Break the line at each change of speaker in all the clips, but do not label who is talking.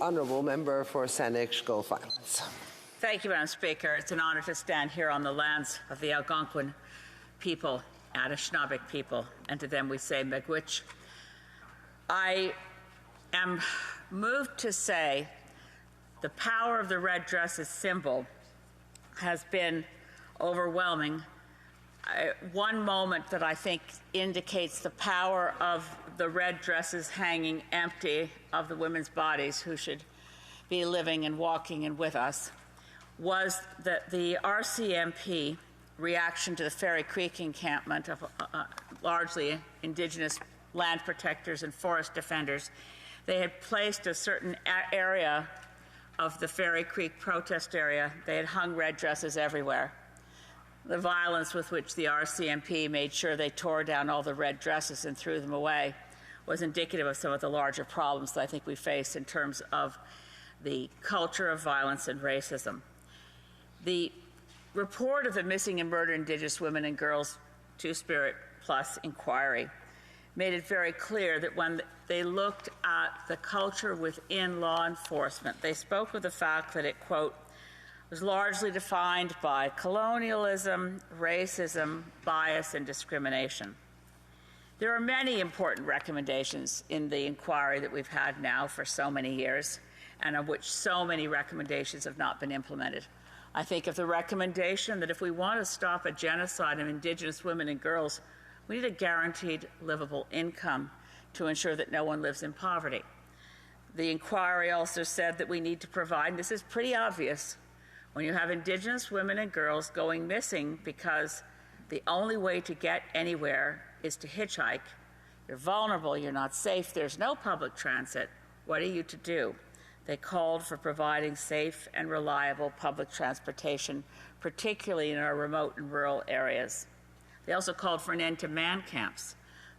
Honourable Member for Saanich Gulf Islands.
Thank you, Madam Speaker. It's an honour to stand here on the lands of the Algonquin people, Anishinaabe people, and to them we say Miigwech. I am moved to say the power of the red dress's symbol has been overwhelming. One moment that I think indicates the power of the red dresses hanging empty of the women's bodies who should be living and walking and with us was that the RCMP reaction to the Fairy Creek encampment of largely Indigenous land protectors and forest defenders. They had placed a certain area of the Fairy Creek protest area. They had hung red dresses everywhere. The violence with which the RCMP made sure they tore down all the red dresses and threw them away was indicative of some of the larger problems that I think we face in terms of the culture of violence and racism. The report of the Missing and Murdered Indigenous Women and Girls Two-Spirit Plus inquiry made it very clear that when they looked at the culture within law enforcement, they spoke of the fact that it, quote, was largely defined by colonialism, racism, bias, and discrimination. There are many important recommendations in the inquiry that we've had now for so many years, and of which so many recommendations have not been implemented. I think of the recommendation that if we want to stop a genocide of Indigenous women and girls, we need a guaranteed livable income to ensure that no one lives in poverty. The inquiry also said that we need to provide, and this is pretty obvious, when you have Indigenous women and girls going missing because the only way to get anywhere is to hitchhike, you're vulnerable, you're not safe, there's no public transit, what are you to do? They called for providing safe and reliable public transportation, particularly in our remote and rural areas. They also called for an end to man camps,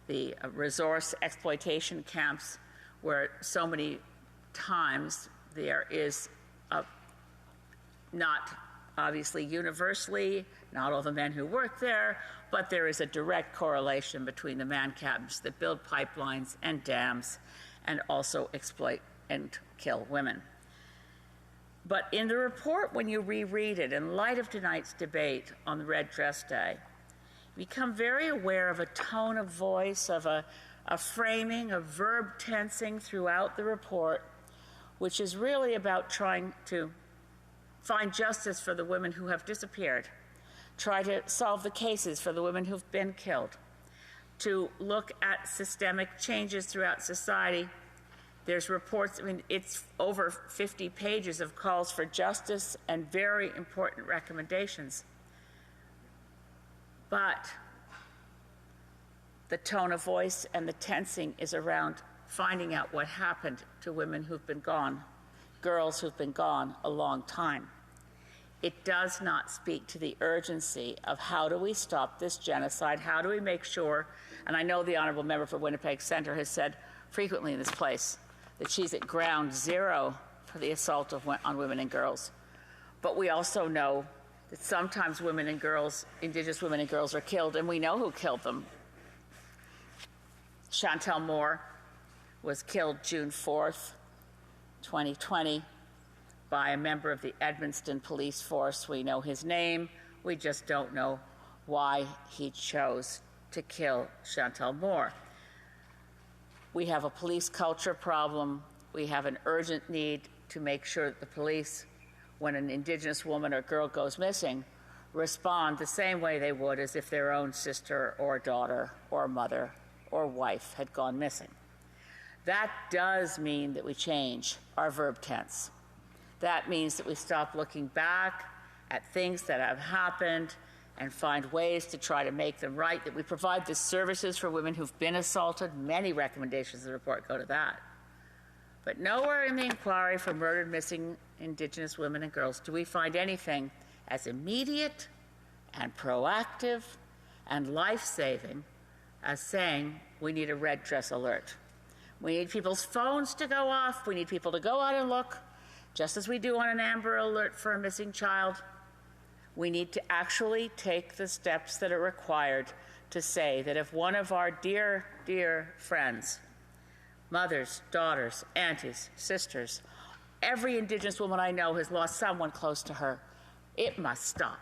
the resource exploitation camps where so many times there is not obviously universally, not all the men who work there, but there is a direct correlation between the man camps that build pipelines and dams and also exploit and kill women. But in the report, when you reread it, in light of tonight's debate on the Red Dress Day, you become very aware of a tone of voice, of a framing, of verb tensing throughout the report, which is really about trying to find justice for the women who have disappeared, try to solve the cases for the women who've been killed, to look at systemic changes throughout society. There's reports, I mean, it's over 50 pages of calls for justice and very important recommendations. But the tone of voice and the tensing is around finding out what happened to women who've been gone, girls who've been gone a long time. It does not speak to the urgency of how do we stop this genocide, how do we make sure, and I know the Honourable Member for Winnipeg Centre has said frequently in this place that she's at ground zero for the assault on women and girls. But we also know that sometimes women and girls, Indigenous women and girls, are killed, and we know who killed them. Chantal Moore was killed June 4th, 2020, by a member of the Edmundston Police Force. We know his name. We just don't know why he chose to kill Chantal Moore. We have a police culture problem. We have an urgent need to make sure that the police, when an Indigenous woman or girl goes missing, respond the same way they would as if their own sister or daughter or mother or wife had gone missing. That does mean that we change our verb tense. That means that we stop looking back at things that have happened and find ways to try to make them right, that we provide the services for women who've been assaulted. Many recommendations in the report go to that. But nowhere in the inquiry for murdered, missing Indigenous women and girls do we find anything as immediate and proactive and life-saving as saying we need a red dress alert. We need people's phones to go off. We need people to go out and look, just as we do on an Amber Alert for a missing child. We need to actually take the steps that are required to say that if one of our dear, dear friends, mothers, daughters, aunties, sisters, Every Indigenous woman I know has lost someone close to her. It must stop.